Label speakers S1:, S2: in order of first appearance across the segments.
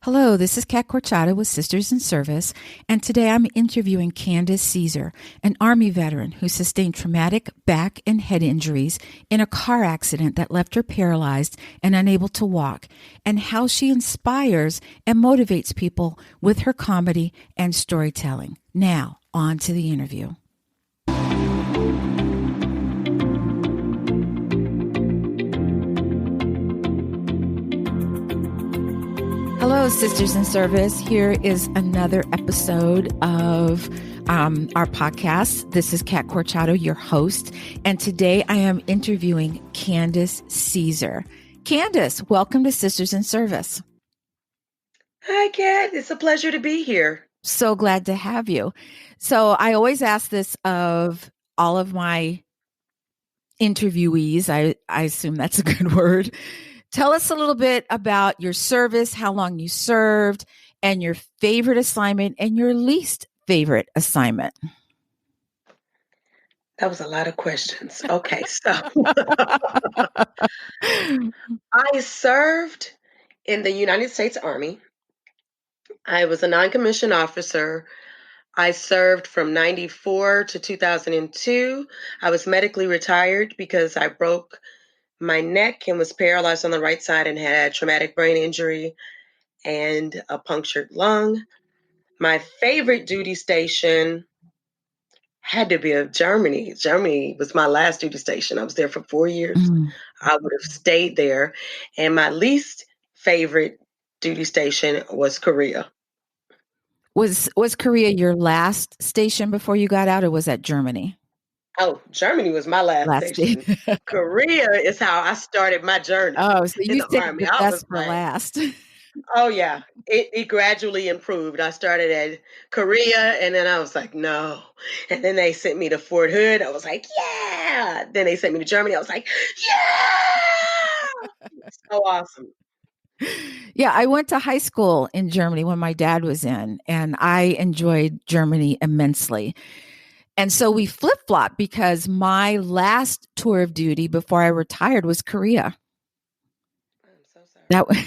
S1: Hello, this is Kat Corchado with Sisters in Service, and today I'm interviewing Candice Ceasar, an Army veteran who sustained traumatic back and head injuries in a car accident that left her paralyzed and unable to walk, and how she inspires and motivates people with her comedy and storytelling. Now, on to the interview. Hello, Sisters in Service. Here is another episode of our podcast. This is Kat Corchado, your host, and today I am interviewing Candice Ceasar. Candice, welcome to Sisters in Service.
S2: Hi, Kat. It's a pleasure to be here.
S1: So glad to have you. So I always ask this of all of my interviewees. I assume that's a good word. Tell us a little bit about your service, how long you served, and your favorite assignment and your least favorite assignment.
S2: That was a lot of questions. Okay, so I served in the United States Army. I was a non-commissioned officer. I served from 94 to 2002. I was medically retired because I broke my neck and was paralyzed on the right side and had traumatic brain injury and a punctured lung. My favorite duty station had to be of Germany. Germany was my last duty station. I was there for 4 years. I would have stayed there. And my least favorite duty station was Korea.
S1: Was Korea your last station before you got out, or was that Germany?
S2: Oh, Germany was my last station. Korea is how I started my journey.
S1: Oh, so you saved the best for last.
S2: Oh, yeah. It gradually improved. I started at Korea, and then I was like, no. And then they sent me to Fort Hood. I was like, yeah. Then they sent me to Germany. I was like, yeah. So awesome.
S1: Yeah, I went to high school in Germany when my dad was in, and I enjoyed Germany immensely. And so we flip-flopped because my last tour of duty before I retired was Korea.
S2: I'm so sorry.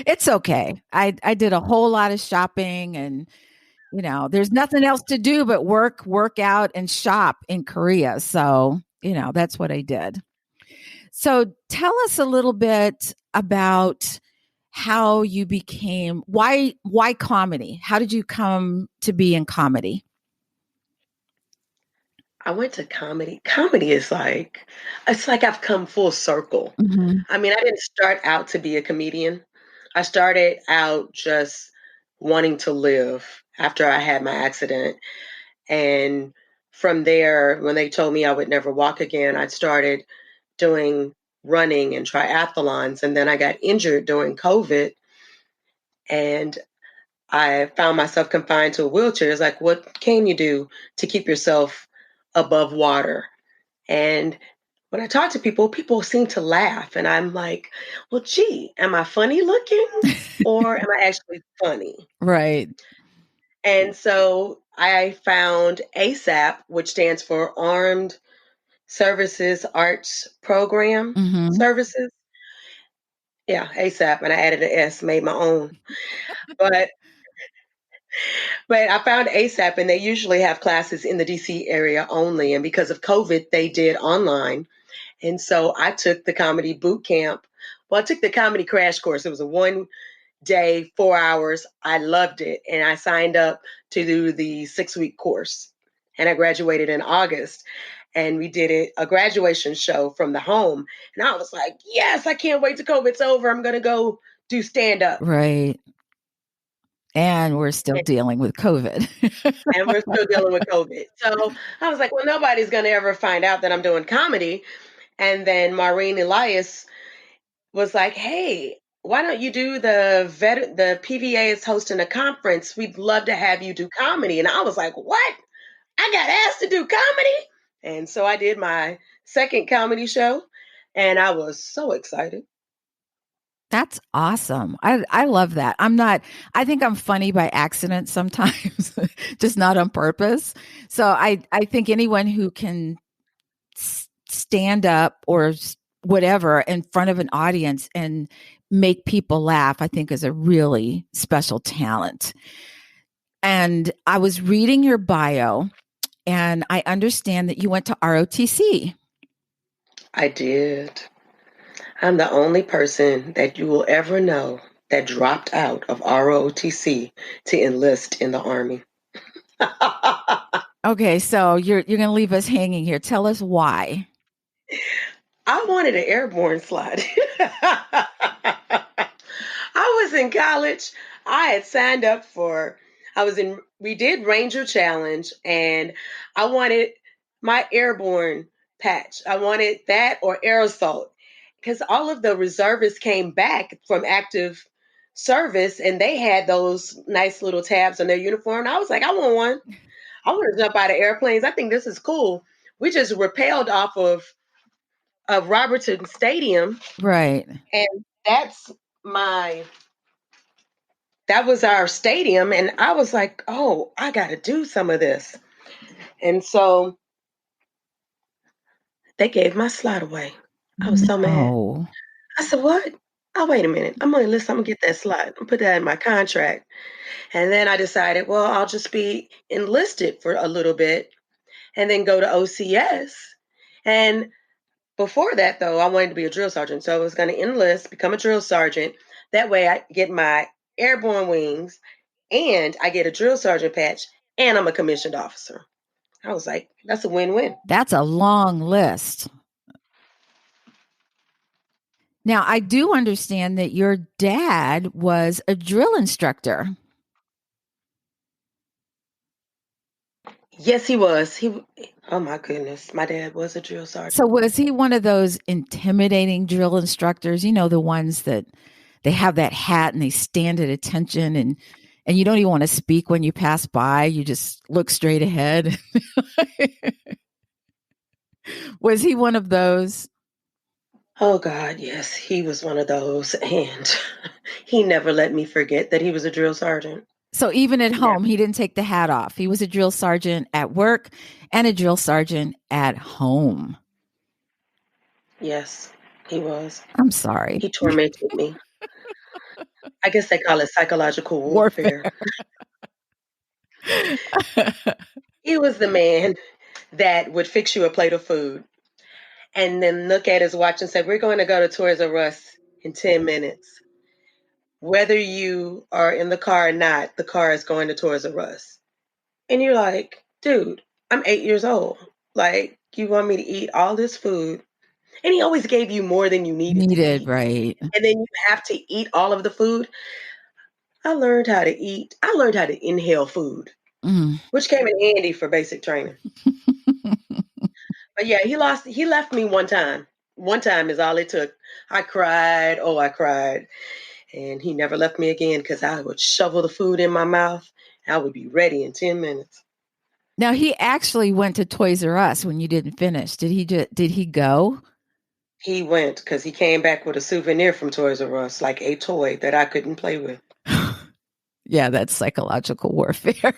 S1: It's okay. I did a whole lot of shopping, and there's nothing else to do but work out and shop in Korea. So, that's what I did. So tell us a little bit about how you became, why comedy? How did you come to be in comedy?
S2: I went to comedy. Comedy is it's like I've come full circle.
S1: Mm-hmm.
S2: I mean, I didn't start out to be a comedian. I started out just wanting to live after I had my accident. And from there, when they told me I would never walk again, I started doing running and triathlons. And then I got injured during COVID. And I found myself confined to a wheelchair. It's like, what can you do to keep yourself above water? And when I talk to people, people seem to laugh. And I'm like, well, gee, am I funny looking or am I actually funny?
S1: Right.
S2: And so I found ASAP, which stands for Armed Services Arts Program Services. Yeah, ASAP. And I added an S, made my own. But I found ASAP, and they usually have classes in the DC area only. And because of COVID, they did online. And so I took the comedy boot camp. Well, I took the comedy crash course. It was a 1 day, 4 hours. I loved it. And I signed up to do the 6-week course. And I graduated in August. And we did a graduation show from the home. And I was like, yes, I can't wait till COVID's over. I'm going to go do stand up.
S1: Right. And we're still dealing with COVID.
S2: And we're still dealing with COVID. So I was like, well, nobody's going to ever find out that I'm doing comedy. And then Maureen Elias was like, hey, why don't you do the PVA is hosting a conference. We'd love to have you do comedy. And I was like, what? I got asked to do comedy? And so I did my second comedy show, and I was so excited.
S1: That's awesome. I love that. I think I'm funny by accident sometimes, just not on purpose. So I think anyone who can stand up or whatever in front of an audience and make people laugh, I think, is a really special talent. And I was reading your bio, and I understand that you went to ROTC.
S2: I did. I'm the only person that you will ever know that dropped out of ROTC to enlist in the Army.
S1: Okay, so you're going to leave us hanging here. Tell us why.
S2: I wanted an airborne slide. I was in college. I had signed up we did Ranger Challenge, and I wanted my airborne patch. I wanted that or air assault because all of the reservists came back from active service and they had those nice little tabs on their uniform. And I was like, I want one. I want to jump out of airplanes. I think this is cool. We just rappelled off of Robertson Stadium.
S1: Right.
S2: And that was our stadium. And I was like, oh, I got to do some of this. And so they gave my slot away. I was so mad. I said, what? Oh, wait a minute. I'm going to get that slot. I'll put that in my contract. And then I decided, well, I'll just be enlisted for a little bit and then go to OCS. And before that, though, I wanted to be a drill sergeant. So I was going to enlist, become a drill sergeant. That way I get my airborne wings and I get a drill sergeant patch and I'm a commissioned officer. I was like, that's a win-win.
S1: That's a long list. Now, I do understand that your dad was a drill instructor.
S2: Yes, he was. Oh my goodness, my dad was a drill sergeant.
S1: So was he one of those intimidating drill instructors? You know, the ones that they have that hat and they stand at attention and you don't even want to speak when you pass by. You just look straight ahead. Was he one of those?
S2: Oh God, yes, he was one of those. And he never let me forget that he was a drill sergeant.
S1: So even at home, he didn't take the hat off. He was a drill sergeant at work and a drill sergeant at home.
S2: Yes, he was.
S1: I'm sorry.
S2: He tormented me. I guess they call it psychological warfare. He was the man that would fix you a plate of food and then look at his watch and say, we're going to go to Toys R Us in 10 minutes. Whether you are in the car or not, the car is going to Toys R Us. And you're like, dude, I'm 8 years old. Like, you want me to eat all this food? And he always gave you more than you needed to eat.
S1: Right.
S2: And then you have to eat all of the food. I learned how to eat. I learned how to inhale food, which came in handy for basic training. But yeah, he left me one time. One time is all it took. I cried. Oh, I cried. And he never left me again because I would shovel the food in my mouth. I would be ready in 10 minutes.
S1: Now, he actually went to Toys R Us when you didn't finish. Did he go? He
S2: went because he came back with a souvenir from Toys R Us, like a toy that I couldn't play with.
S1: Yeah, that's psychological warfare.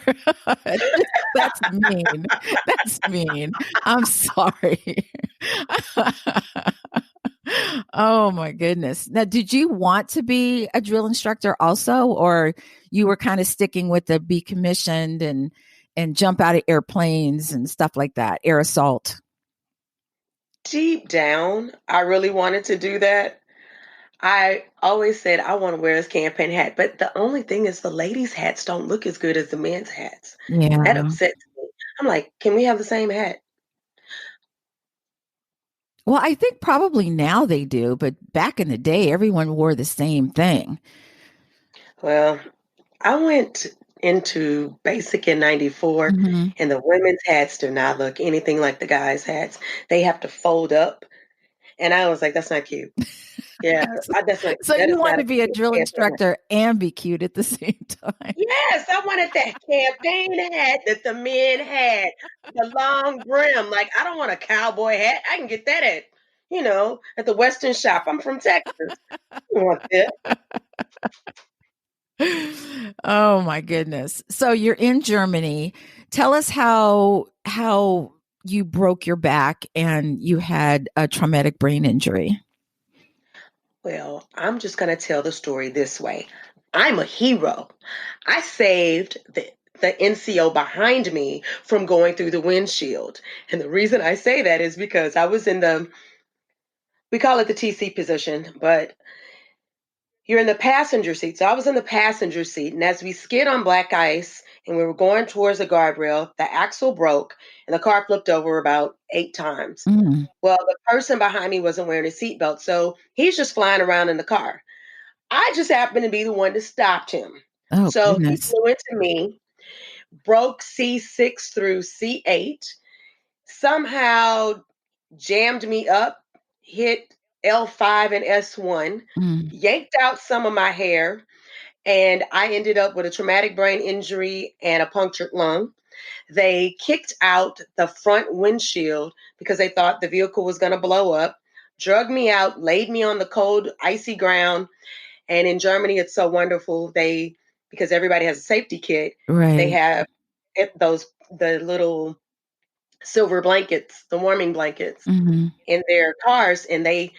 S1: That's mean. That's mean. I'm sorry. Oh my goodness. Now, did you want to be a drill instructor also, or you were kind of sticking with the be commissioned and jump out of airplanes and stuff like that, air assault?
S2: Deep down, I really wanted to do that. I always said I want to wear this campaign hat, but the only thing is the ladies' hats don't look as good as the men's hats.
S1: Yeah.
S2: That upsets me. I'm like, can we have the same hat?
S1: Well, I think probably now they do, but back in the day, everyone wore the same thing.
S2: Well, I went into basic in 94 and the women's hats do not look anything like the guys' hats. They have to fold up. And I was like, that's not cute. Yeah, that's like.
S1: So you want to be a drill instructor and be cute at the same time?
S2: Yes, I wanted that campaign hat that the men had, the long brim. Like, I don't want a cowboy hat. I can get that at the Western Shop. I'm from Texas. I don't want
S1: that. Oh my goodness! So you're in Germany. Tell us how you broke your back and you had a traumatic brain injury.
S2: Well, I'm just going to tell the story this way. I'm a hero. I saved the NCO behind me from going through the windshield. And the reason I say that is because I was in we call it the TC position, but you're in the passenger seat. So I was in the passenger seat. And as we skid on black ice and we were going towards the guardrail, the axle broke and the car flipped over about 8 times.
S1: Mm.
S2: Well, the person behind me wasn't wearing a seatbelt. So he's just flying around in the car. I just happened to be the one that stopped him.
S1: Oh,
S2: So he
S1: goodness.
S2: flew into me, broke C6 through C8, somehow jammed me up, hit L5 and S1,
S1: Mm.
S2: yanked out some of my hair, and I ended up with a traumatic brain injury and a punctured lung. They kicked out the front windshield because they thought the vehicle was going to blow up, drugged me out, laid me on the cold, icy ground. And in Germany, it's so wonderful. Because everybody has a safety kit, they
S1: Right.
S2: have the little silver blankets, the warming blankets
S1: Hmm.
S2: in their cars, and they,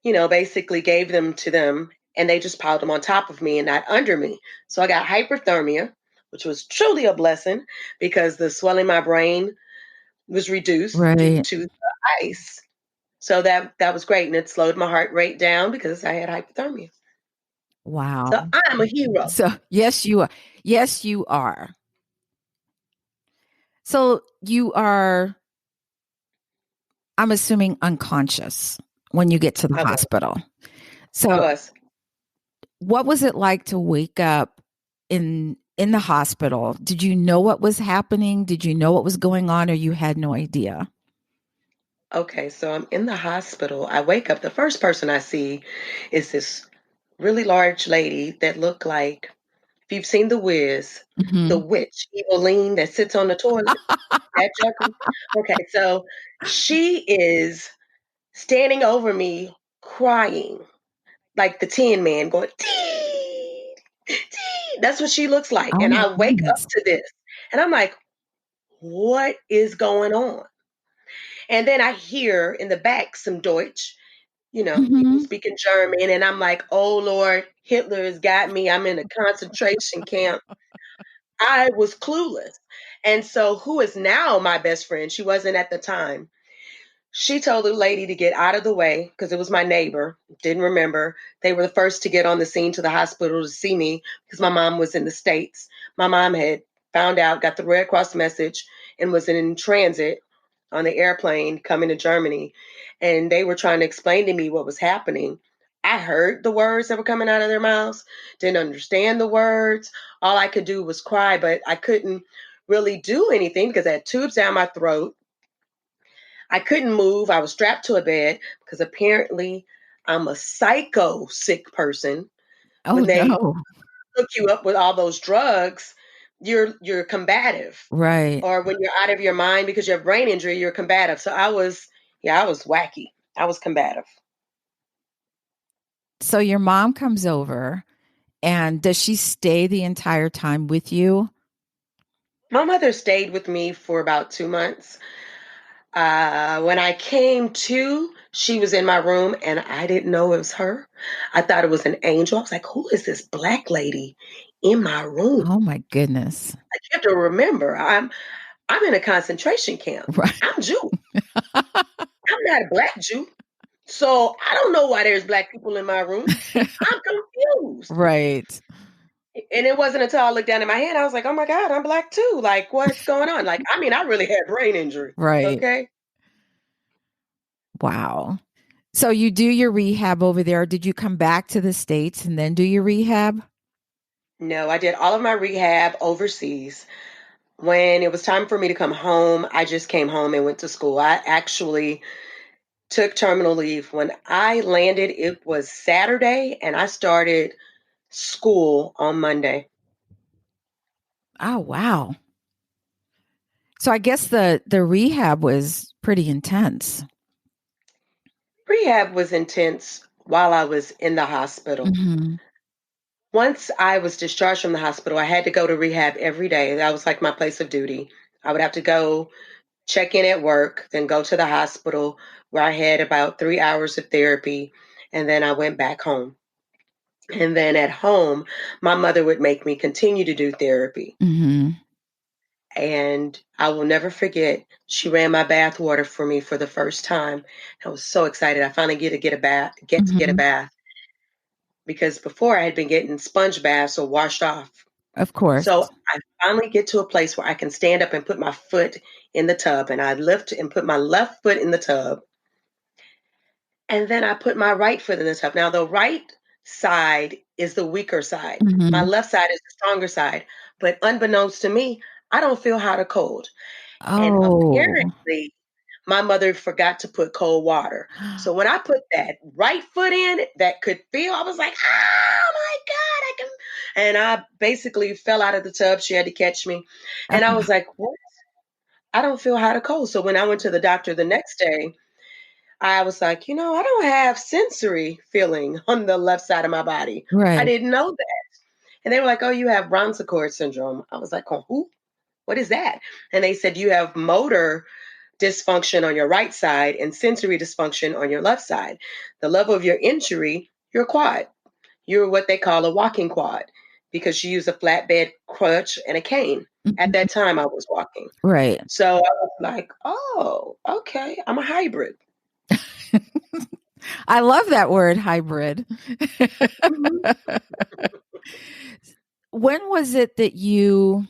S2: basically gave them to them, and they just piled them on top of me and not under me. So I got hyperthermia, which was truly a blessing because the swelling in my brain was reduced due
S1: Right.
S2: to the ice. So that was great, and it slowed my heart rate down because I had hypothermia.
S1: Wow.
S2: So I'm a hero.
S1: So, yes, you are. Yes, you are. So, you are, I'm assuming, unconscious when you get to the
S2: I was.
S1: hospital.
S2: I
S1: So,
S2: was.
S1: what was it like to wake up in the hospital? Did you know what was happening? Did you know what was going on, or you had no idea?
S2: Okay, so I'm in the hospital. I wake up. The first person I see is this really large lady that looked like, if you've seen The Wiz, the
S1: Hmm.
S2: witch, Eveline, that sits on the toilet, that joker. Okay, so she is standing over me crying like the Tin Man going, Teen, Teen. That's what she looks like.
S1: Oh
S2: And
S1: my
S2: I wake up
S1: goodness.
S2: to this and I'm like, what is going on? And then I hear in the back some Deutsch, people
S1: Hmm.
S2: speaking German, and I'm like, oh Lord, Hitler has got me. I'm in a concentration camp. I was clueless. And so, who is now my best friend? She wasn't at the time. She told the lady to get out of the way because it was my neighbor. Didn't remember. They were the first to get on the scene to the hospital to see me because my mom was in the States. My mom had found out, got the Red Cross message, and was in transit on the airplane coming to Germany. And they were trying to explain to me what was happening. I heard the words that were coming out of their mouths, didn't understand the words. All I could do was cry, but I couldn't really do anything because I had tubes down my throat. I couldn't move. I was strapped to a bed because apparently I'm a psycho sick person.
S1: Oh
S2: When they
S1: no.
S2: hook you up with all those drugs, you're combative.
S1: Right.
S2: Or when you're out of your mind because you have brain injury, you're combative. So I was wacky. I was combative.
S1: So your mom comes over, and does she stay the entire time with you?
S2: My mother stayed with me for about 2 months. When I came to, she was in my room and I didn't know it was her. I thought it was an angel. I was like, who is this black lady in my room?
S1: Oh my goodness.
S2: Like, you have to remember, I'm in a concentration camp.
S1: Right.
S2: I'm Jew. I'm not a black Jew. So I don't know why there's black people in my room. I'm confused.
S1: Right.
S2: And it wasn't until I looked down at my hand, I was like, oh my God, I'm black too. Like, what's going on? Like, I mean, I really had brain injury.
S1: Right.
S2: Okay.
S1: Wow. So you do your rehab over there. Did you come back to the States and then do your rehab?
S2: No, I did all of my rehab overseas. When it was time for me to come home, I just came home and went to school. I actually took terminal leave. When I landed, it was Saturday, and I started school on Monday.
S1: Oh, wow. So I guess the rehab was pretty intense.
S2: Rehab was intense while I was in the hospital.
S1: Mhm.
S2: Once I was discharged from the hospital, I had to go to rehab every day. That was like my place of duty. I would have to go check in at work, then go to the hospital where I had about 3 hours of therapy. and then I went back home. And then at home, my mother would make me continue to do therapy.
S1: Mm-hmm.
S2: And I will never forget, she ran my bath water for me for the first time. I was so excited. I finally get to get a
S1: Mm-hmm.
S2: bath, because before I had been getting sponge baths or washed off.
S1: Of course.
S2: So I finally get to a place where I can stand up and put my foot in the tub, and I lift and put my left foot in the tub, and then I put my right foot in the tub. Now the right side is the weaker side. My
S1: Mm-hmm.
S2: left side is the stronger side. But unbeknownst to me, I don't feel hot or cold. And
S1: Oh.
S2: apparently, my mother forgot to put cold water. So when I put that right foot in that could feel, I was like, oh my God, I can. And I basically fell out of the tub. She had to catch me. And I was like, what? I don't feel hot or cold. So when I went to the doctor the next day, I was like, I don't have sensory feeling on the left side of my body. I
S1: Right.
S2: didn't know that. And they were like, oh, you have Brown Sequard syndrome. I was like, oh, who? What is that? And they said, you have motor dysfunction on your right side and sensory dysfunction on your left side. The level of your injury, you're quad. You're what they call a walking quad, because you use a flatbed crutch and a cane. At
S1: Mhm.
S2: that time, I was walking.
S1: Right.
S2: So I was like, oh, okay, I'm a hybrid.
S1: I love that word, hybrid.
S2: Mhm.
S1: When was it that you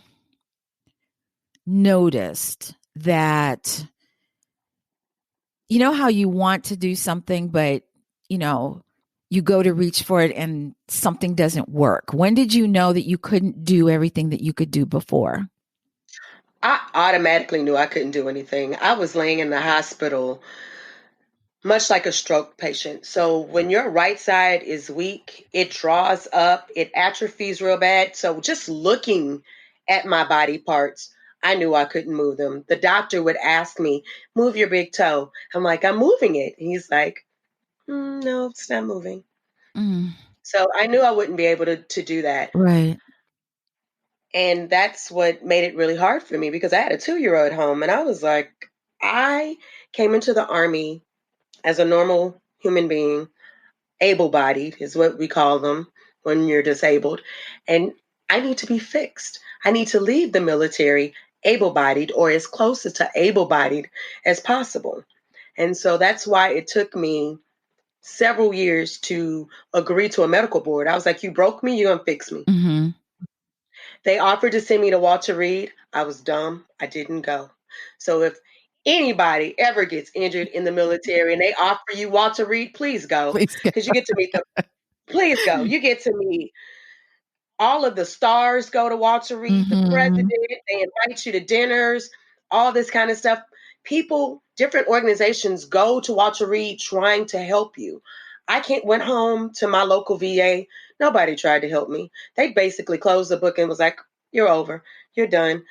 S1: noticed that, you know how you want to do something, but, you know, you go to reach for it and something doesn't work? When did you know that you couldn't do everything that you could do before?
S2: I automatically knew I couldn't do anything. I was laying in the hospital, much like a stroke patient. So when your right side is weak, it draws up, it atrophies real bad. So just looking at my body parts, I knew I couldn't move them. The doctor would ask me, move your big toe. I'm like, I'm moving it. He's like, no, it's not moving.
S1: Mm,
S2: So I knew I wouldn't be able to do that.
S1: right.
S2: And that's what made it really hard for me, because I had a 2-year-old at home, and I was like, I came into the Army as a normal human being, able bodied is what we call them when you're disabled. And I need to be fixed. I need to leave the military able bodied, or as close to able bodied as possible. And so that's why it took me several years to agree to a medical board. I was like, you broke me, you're going to fix me.
S1: Hmm.
S2: They offered to send me to Walter Reed. I was dumb. I didn't go. So if anybody ever gets injured in the military and they offer you Walter Reed, please go,
S1: Please go.
S2: because you get to meet the. Please go. You get to meet all of the stars. Go to Walter Reed, the president.
S1: Hmm.
S2: They invite you to dinners, all this kind of stuff. People, different organizations go to Walter Reed trying to help you. I can't went home to my local VA. Nobody tried to help me. They basically closed the book and was like, "You're over. You're done.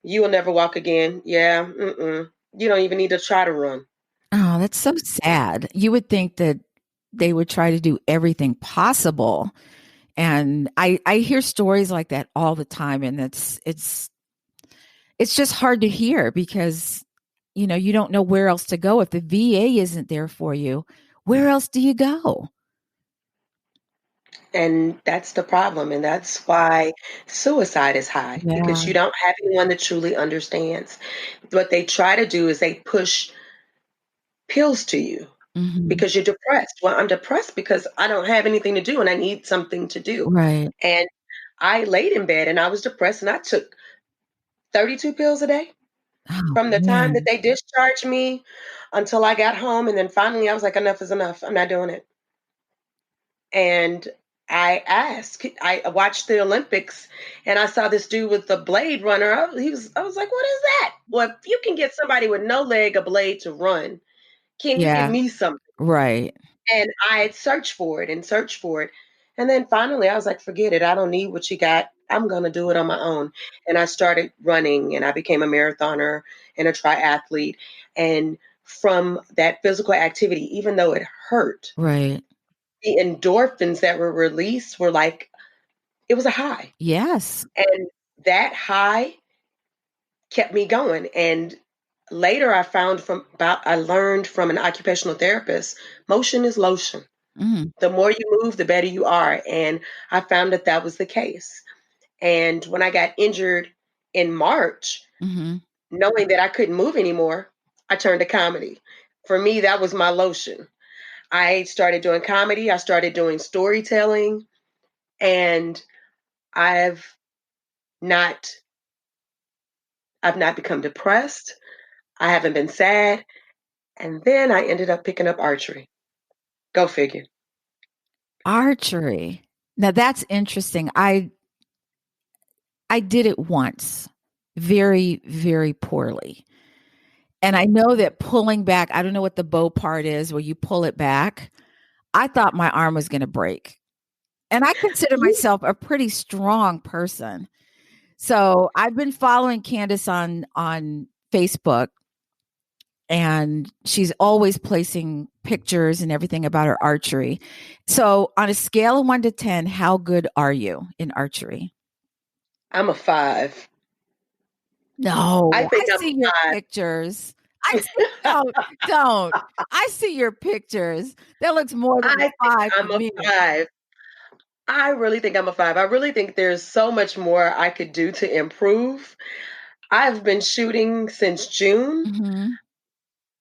S2: You will never walk again. Yeah, you don't even need to try to run."
S1: Oh, that's so sad. You would think that they would try to do everything possible. And I hear stories like that all the time, and it's just hard to hear because, you know, you don't know where else to go. If the VA isn't there for you, where else do you go?
S2: And that's the problem. And that's why suicide is high, because
S1: Yeah.
S2: you don't have anyone that truly understands. What they try to do is they push pills to you
S1: Hmm.
S2: because you're depressed. Well, I'm depressed because I don't have anything to do and I need something to do.
S1: Right.
S2: And I laid in bed and I was depressed, and I took 32 pills a day
S1: Oh,
S2: from the time that
S1: man.
S2: they discharged me until I got home. And then finally I was like, enough is enough. I'm not doing it. And I watched the Olympics, and I saw this dude with the blade runner. I was like, what is that? Well, if you can get somebody with no leg a blade to run, can you give
S1: Yeah.
S2: me something?
S1: Right.
S2: And I searched for it and searched for it. And then finally I was like, forget it. I don't need what you got. I'm going to do it on my own. And I started running, and I became a marathoner and a triathlete. And from that physical activity, even though it hurt,
S1: Right.
S2: the endorphins that were released were like, it was a high.
S1: Yes.
S2: And that high kept me going. And later I learned from an occupational therapist, motion is lotion.
S1: Mhm.
S2: The more you move, the better you are. And I found that that was the case. And when I got injured in March,
S1: Mhm.
S2: knowing that I couldn't move anymore, I turned to comedy. For me, that was my lotion. I started doing comedy, I started doing storytelling, and I've not I've not become depressed. I haven't been sad. And then I ended up picking up archery. Go figure.
S1: Archery. Now that's interesting. I did it once very, very poorly. And I know that pulling back, I don't know what the bow part is where you pull it back. I thought my arm was going to break. And I consider
S2: You
S1: myself a pretty strong person. So I've been following Candice on Facebook, and she's always placing pictures and everything about her archery. So on a scale of 1 to 10, how good are you in archery?
S2: I'm a 5. I
S1: No,
S2: think
S1: I
S2: I'm
S1: see your
S2: a
S1: pictures. I see don't. I see your pictures. That looks more
S2: 5.
S1: than
S2: I
S1: a
S2: think
S1: 5 to
S2: I'm a
S1: me.
S2: 5. I really think I'm a 5. I really think there's so much more I could do to improve. I've been shooting since June.
S1: Mhm.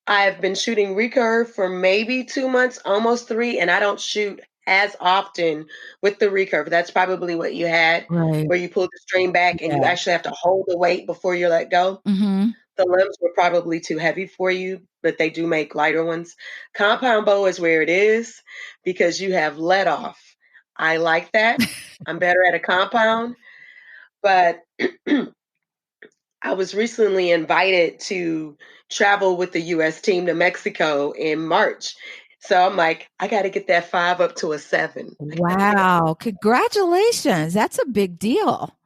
S2: I've been shooting recurve for maybe 2 months, almost 3, and I don't shoot as often with the recurve. That's probably what you had,
S1: Right.
S2: where you pull the string back and you
S1: Yeah.
S2: actually have to hold the weight before you let go.
S1: Mhm.
S2: The limbs were probably too heavy for you, but they do make lighter ones. Compound bow is where it is because you have let off. I like that. I'm better at a compound, but I was recently invited to travel with the US team to Mexico in March. So I'm like, I got to get that 5 up to a 7.
S1: Wow, congratulations. That's a big deal.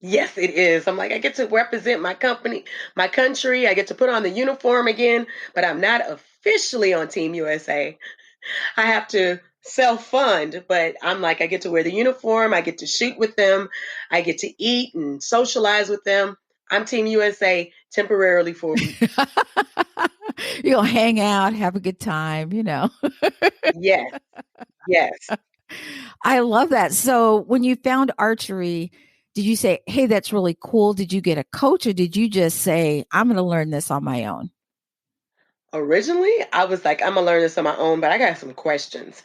S2: Yes, it is. I'm like, I get to represent my company, my country. I get to put on the uniform again, but I'm not officially on Team USA. I have to self fund, but I'm like, I get to wear the uniform. I get to shoot with them. I get to eat and socialize with them. I'm Team USA temporarily for a week.
S1: You'll hang out, have a good time.
S2: Yes, yes.
S1: I love that. So when you found archery, did you say, "Hey, that's really cool"? Did you get a coach, or did you just say, "I'm going to learn this on my own"?
S2: Originally, I was like, I'm gonna learn this on my own, but I got some questions.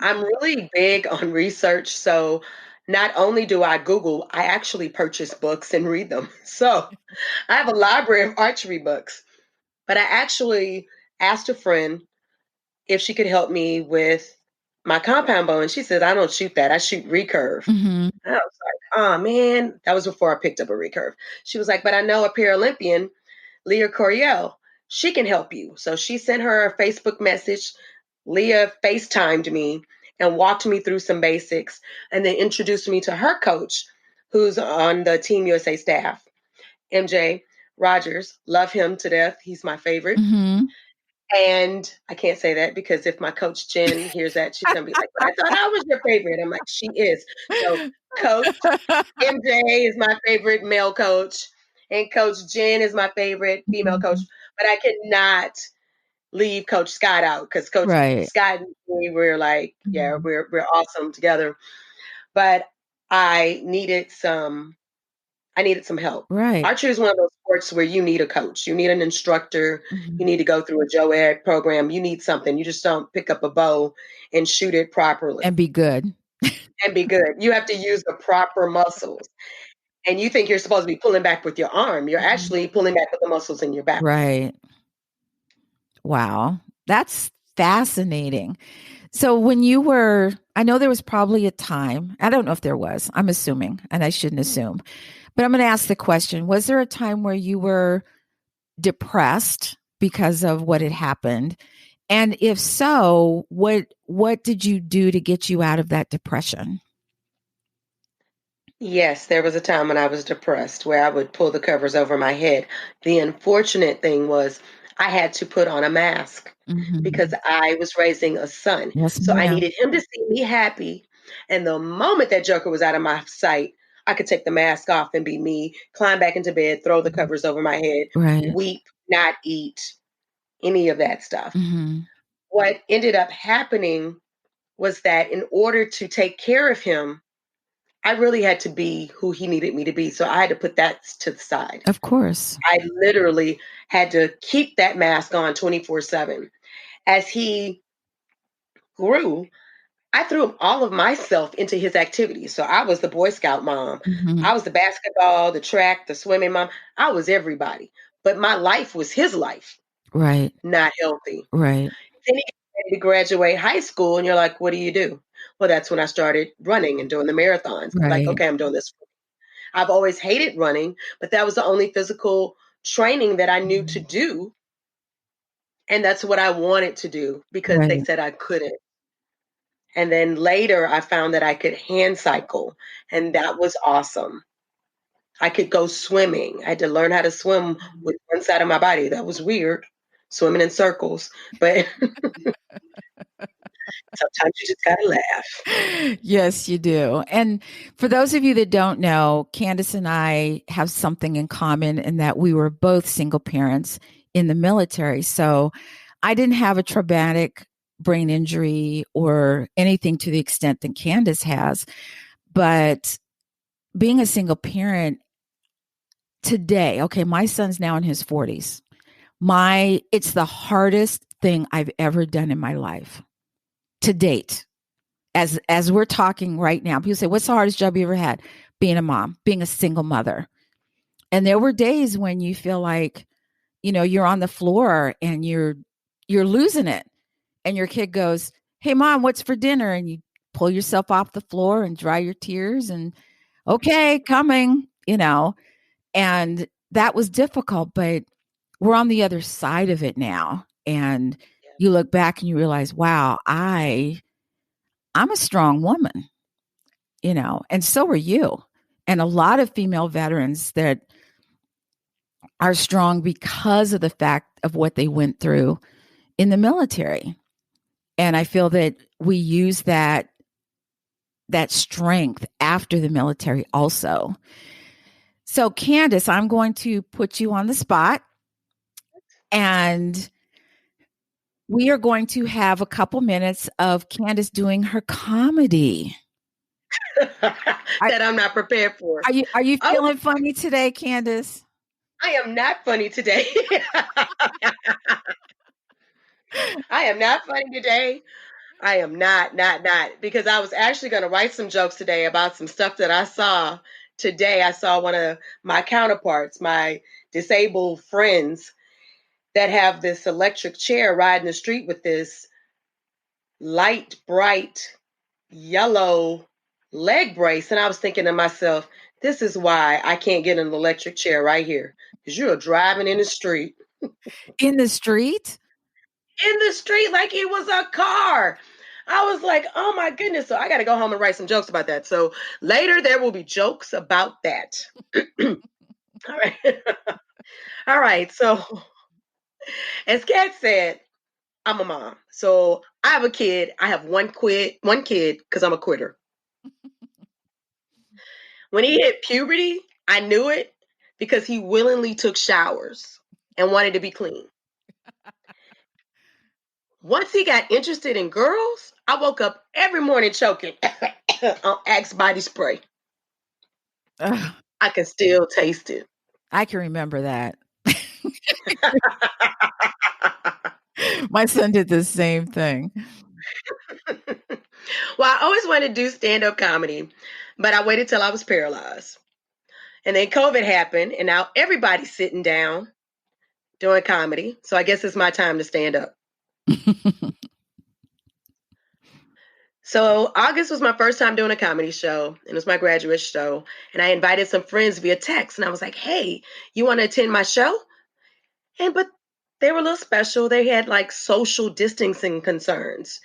S2: I'm really big on research, so not only do I Google, I actually purchase books and read them. So I have a library of archery books, but I actually asked a friend if she could help me with my compound bow, and she said, I don't shoot that, I shoot recurve.
S1: Mhm.
S2: And I was like, oh man, that was before I picked up a recurve. She was like, but I know a Paralympian, Leah Coriel, she can help you. So she sent her a Facebook message. Leah FaceTimed me and walked me through some basics and then introduced me to her coach, who's on the Team USA staff, MJ Rogers. Love him to death. He's my favorite.
S1: Mhm.
S2: And I can't say that because if my coach Jen hears that, she's gonna be like, "But I thought I was your favorite." I'm like, "She is." So, Coach MJ is my favorite male coach, and Coach Jen is my favorite female coach.
S1: Mhm.
S2: But I cannot leave Coach Scott out because Coach
S1: Right.
S2: Scott and me we're like, yeah,
S1: Mhm.
S2: we're awesome together. But I needed some I needed some help.
S1: Right.
S2: Archery is one of those sports where you need a coach, you need an instructor, you
S1: Mhm.
S2: need to go through a Joe Ed program, you need something. You just don't pick up a bow and shoot it
S1: And
S2: properly
S1: be good.
S2: and be good. You have to use the proper muscles. And you think you're supposed to be pulling back with your arm. You're
S1: Mhm.
S2: actually pulling back with the muscles in your back.
S1: Right. Wow. That's fascinating. So when you were, I know there was probably a time, I don't know if there was, I'm assuming, and I shouldn't assume, but I'm going to ask the question. Was there a time where you were depressed because of what had happened? And if so, what did you do to get you out of that depression?
S2: Yes, there was a time when I was depressed where I would pull the covers over my head. The unfortunate thing was I had to put on a mask because
S1: Mhm.
S2: I was raising a son.
S1: Yes,
S2: So I
S1: ma'am.
S2: needed him to see me happy. And the moment that Joker was out of my sight, I could take the mask off and be me, climb back into bed, throw the
S1: Mhm.
S2: covers over my head,
S1: Right.
S2: weep, not eat, any of that stuff.
S1: Mhm.
S2: What ended up happening was that in order to take care of him, I really had to be who he needed me to be. So I had to put that to the side.
S1: Of course.
S2: I literally had to keep that mask on 24/7. As he grew, I threw all of myself into his activities. So I was the Boy Scout mom.
S1: Mm-hmm.
S2: I was the basketball, the track, the swimming mom. I was everybody. But my life was his life,
S1: Right.
S2: not healthy.
S1: Right.
S2: Then you get ready to graduate high school, and you're like, what do you do? Well, that's when I started running and doing the marathons. Like,
S1: Right.
S2: okay, I'm doing this. I've always hated running, but that was the only physical training that I knew to do. And that's what I wanted to do because they
S1: Right.
S2: said I couldn't. And then later I found that I could hand cycle, and that was awesome. I could go swimming. I had to learn how to swim with one side of my body. That was weird, swimming in circles. But sometimes you just got to laugh.
S1: Yes, you do. And for those of you that don't know, Candice and I have something in common in that we were both single parents in the military. So I didn't have a traumatic brain injury or anything to the extent that Candice has. But being a single parent today, okay, my son's now in his 40s. It's the hardest thing I've ever done in my life to date. As we're talking right now, people say, what's the hardest job you ever had? Being a mom, being a single mother. And there were days when you feel like, you're on the floor and you're losing it. And your kid goes, hey mom, what's for dinner? And you pull yourself off the floor and dry your tears and okay, coming, and that was difficult, but we're on the other side of it now. And you look back and you realize, wow, I'm a strong woman, and so are you. And a lot of female veterans that are strong because of the fact of what they went through in the military. And I feel that we use that strength after the military also. So Candice, I'm going to put you on the spot and we are going to have a couple minutes of Candice doing her comedy.
S2: That I'm not prepared for.
S1: Are you feeling funny today, Candice?
S2: I am not funny today. I am not funny today. I am not, because I was actually going to write some jokes today about some stuff that I saw today. I saw one of my counterparts, my disabled friends that have this electric chair riding the street with this light, bright, yellow leg brace. And I was thinking to myself, this is why I can't get an electric chair right here. Because you're driving in the street.
S1: In the street?
S2: In the street like it was a car. I was like, oh my goodness. So I got to go home and write some jokes about that. So later there will be jokes about that. All right. All right. So as Kat said, I'm a mom. So I have a kid. I have one kid because I'm a quitter. When he hit puberty, I knew it because he willingly took showers and wanted to be clean. Once he got interested in girls, I woke up every morning choking on Axe body spray.
S1: Ugh,
S2: I can still taste it.
S1: I can remember that. My son did the same thing.
S2: Well, I always wanted to do stand-up comedy, but I waited till I was paralyzed. And then COVID happened, and now everybody's sitting down doing comedy. So I guess it's my time to stand up. So August was my first time doing a comedy show, and it was my graduate show. And I invited some friends via text, and I was like, hey, you want to attend my show? But they were a little special. They had like social distancing concerns.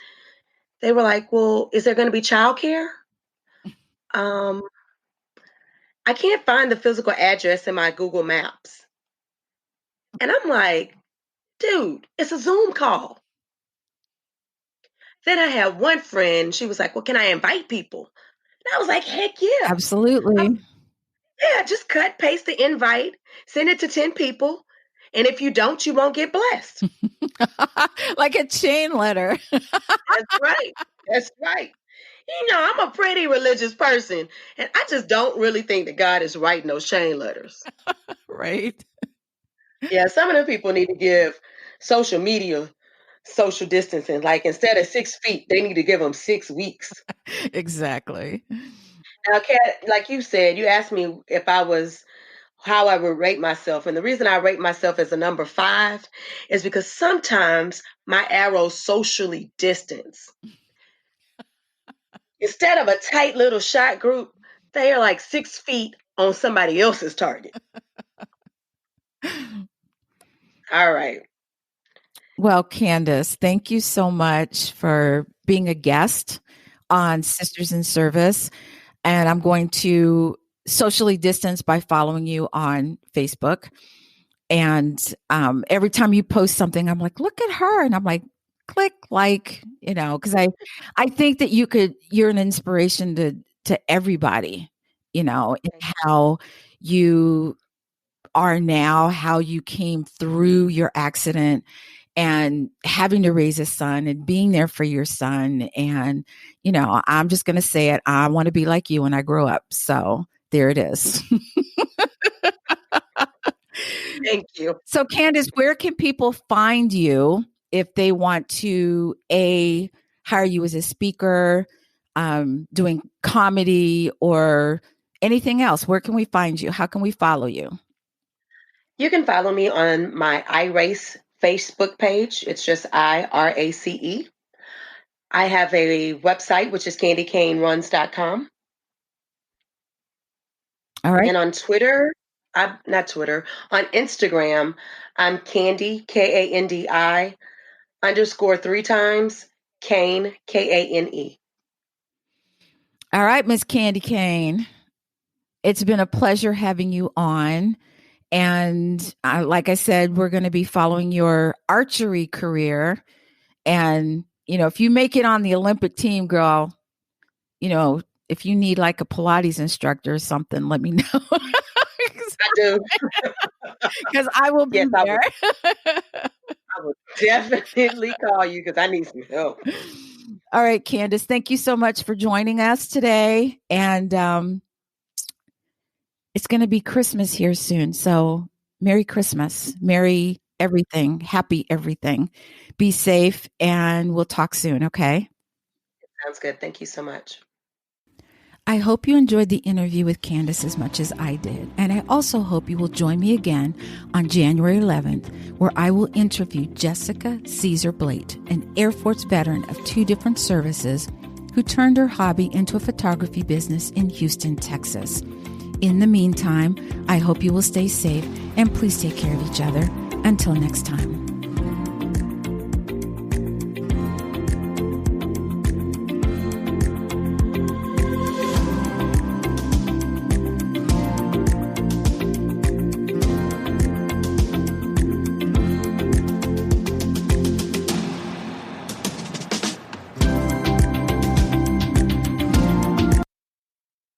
S2: They were like, well, is there going to be childcare? I can't find the physical address in my Google Maps. And I'm like, dude, it's a Zoom call. Then I had one friend, she was like, well, can I invite people? And I was like, heck yeah.
S1: Absolutely.
S2: Yeah, just cut, paste the invite, send it to 10 people. And if you don't, you won't get blessed.
S1: Like a chain letter.
S2: That's right. That's right. I'm a pretty religious person, and I just don't really think that God is writing those chain letters.
S1: Right.
S2: Yeah, some of the people need to give social media social distancing. Like instead of 6 feet, they need to give them 6 weeks.
S1: Exactly.
S2: Now, Kat, like you said, you asked me if I was how I would rate myself. And the reason I rate myself as a number 5 is because sometimes my arrows socially distance. Instead of a tight little shot group, they are like 6 feet on somebody else's target. All right.
S1: Well, Candice, thank you so much for being a guest on Sisters in Service. And I'm going to socially distance by following you on Facebook. And every time you post something, I'm like, look at her. And I'm like, click like, because I think that you're an inspiration to everybody, in how you are now, how you came through your accident and having to raise a son and being there for your son. And, I'm just going to say it. I want to be like you when I grow up. So there it is.
S2: Thank you.
S1: So Candice, where can people find you if they want to hire you as a speaker, doing comedy or anything else? Where can we find you? How can we follow you?
S2: You can follow me on my iRace Facebook page. It's just IRACE. I have a website, which is candycaneruns.com.
S1: All right.
S2: And on Twitter, on Instagram, I'm Candy, KANDI, _ 3 times, Kane, KANE.
S1: All right, Miss Candy Cane. It's been a pleasure having you on. And like I said, we're going to be following your archery career. And, if you make it on the Olympic team, girl, if you need like a Pilates instructor or something, let me know.
S2: I do.
S1: Because I will be there.
S2: I will definitely call you because I need some help.
S1: All right, Candice, thank you so much for joining us today. And it's going to be Christmas here soon. So Merry Christmas, Merry everything, happy everything. Be safe, and we'll talk soon, okay?
S2: Sounds good. Thank you so much.
S1: I hope you enjoyed the interview with Candice as much as I did. And I also hope you will join me again on January 11th, where I will interview Jessica Ceasar Blate, an Air Force veteran of 2 different services who turned her hobby into a photography business in Houston, Texas. In the meantime, I hope you will stay safe and please take care of each other. Until next time.